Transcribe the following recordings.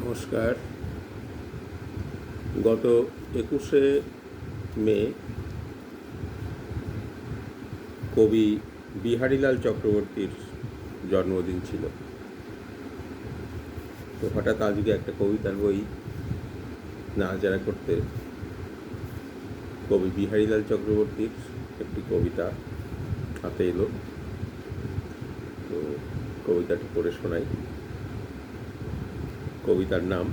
নমস্কার। গত 21শে মে কবি বিহারীলাল চক্রবর্তীর জন্মদিন ছিল। তো হঠাৎ আজকে একটা কবিতার বই নাড়াচাড়া করতে কবি বিহারীলাল চক্রবর্তীর একটি কবিতা হাতে এলো। তো কবিতাটি পড়ে শোনাই। কবিতার নাম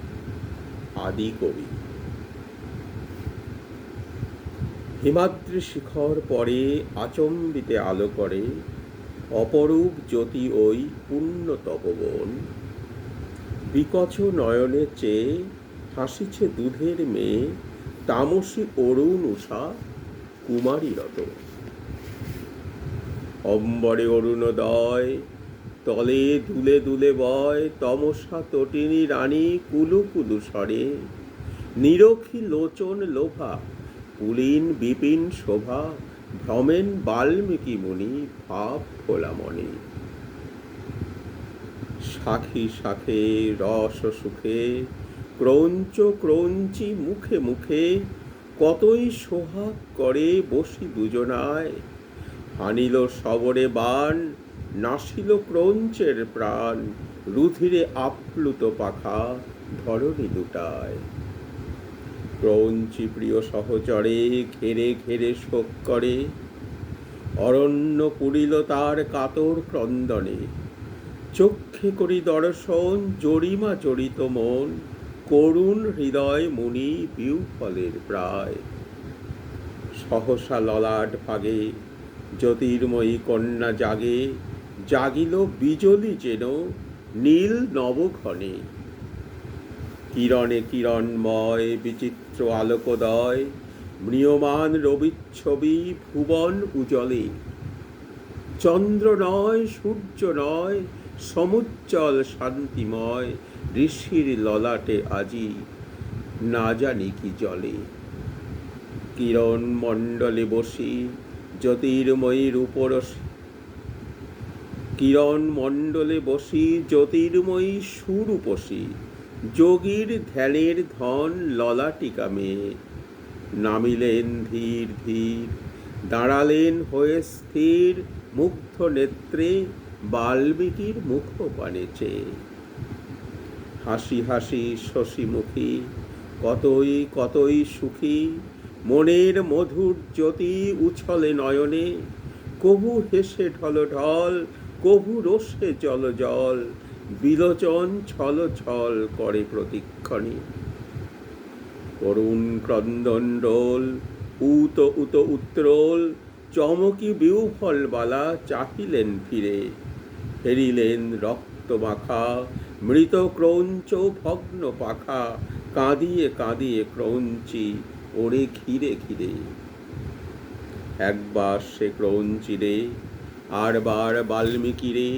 আদি কবি। হিমাদ্রি শিখর পরে আচম্বিতে আলো করে, অপরূপ জ্যোতি ওই পূর্ণ তপবন। বিকচ নয়নে চেয়ে হাসিছে দুধের মেয়ে, তামসী অরুণ উষা কুমারীরত। অম্বরে অরুণোদয়, তলে দুলে দুলে বয়, তমসা তটিনী রানী কুলু কুলু স্বরে। নিরখী লোচন লোভা, পুলিন বিপিন শোভা, ভ্রমেন বাল্মীকি মুনি ভাব ভোলা মনে। শাখে শাখে রস সুখে, ক্রৌঞ্চ ক্রৌঞ্চি মুখে মুখে, কতই সোহাগ করে বসি দুজনায়। হানিল শবরে বাণ, নাসিল ক্রৌঞ্চের প্রাণ, রুধিরে আপ্লুত পাখা ধরণী দুটায়। ক্রৌঞ্চি প্রিয় সহচরে ঘেরে ঘেরে শোক করে, অরণ্য পুরিল তার কাতর ক্রন্দনে। চক্ষে করি দর্শন জরিমা জড়িত মন, করুণ হৃদয় মুনি বিহ্বলের প্রায়। সহসা ললাট ভাগে জ্যোতির্ময়ী কন্যা জাগে, জাগিল বিজলি যেন নীল নবঘনে। কিরণে কিরণময় বিচিত্র আলোকোদয়, ম্রিয়মান রবিচ্ছবি ভুবন উজলে। চন্দ্র নয় সূর্য নয়, সমুজ্জ্বল শান্তিময়, ঋষির ললাটে আজি না জানি কি জলে। কিরণ মণ্ডলে বসি জ্যোতির্ময়ীর উপরসি, কিরণ মণ্ডলে বসি জ্যোতির্ময়ী সুরূপসী। যোগীর ধ্যানের ধন ললাটিকা মেয়ে, নামিলেন ধীর ধীর, দাঁড়ালেন হয়ে স্থির, মুগ্ধ নেত্রে বাল্মীকির মুখপানে চেয়ে। হাসি হাসি শশীমুখী, কতই কতই সুখী, মনের মধুর জ্যোতি উছলে নয়নে। কভু হেসে ঢল ঢল, কভু রোষে জল জল, বিলোচন ছল ছল করে প্রতিক্ষণে। করুণ ক্রন্দন রোল, উত উত উত্রোল, চমকি বিহ্বলবালা চাহিলেন ফিরে। ফেরিলেন রক্ত মাখা, মৃত ক্রৌঞ্চ ভগ্ন পাখা, কাঁদিয়ে কাঁদিয়ে ক্রৌঞ্চি ওরে ঘিরে ঘিরে। একবার সে ক্রৌঞ্চিরে, আরবার বাল্মীকিরে,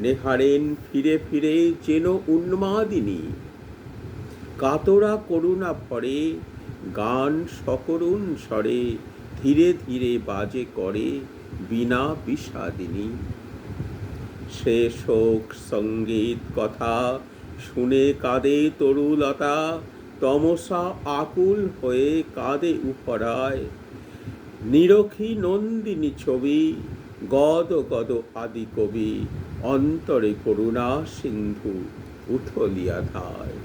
নেহারেন ফিরে ফিরে যেন উন্মাদিনী। কাতরা করুণা ভরে গান সকরুণ স্বরে, ধীরে ধীরে বাজে করে বীণা বিষাদিনী। সে শোক সঙ্গীত কথা শুনে কাঁদে তরুলতা, তমসা আকুল হয়ে কাঁদে উপরায়। নিরখী নন্দিনী ছবি, গদ গদ আদি কবি, অন্তরে করুণা সিন্ধু উথলিয়া ধায়।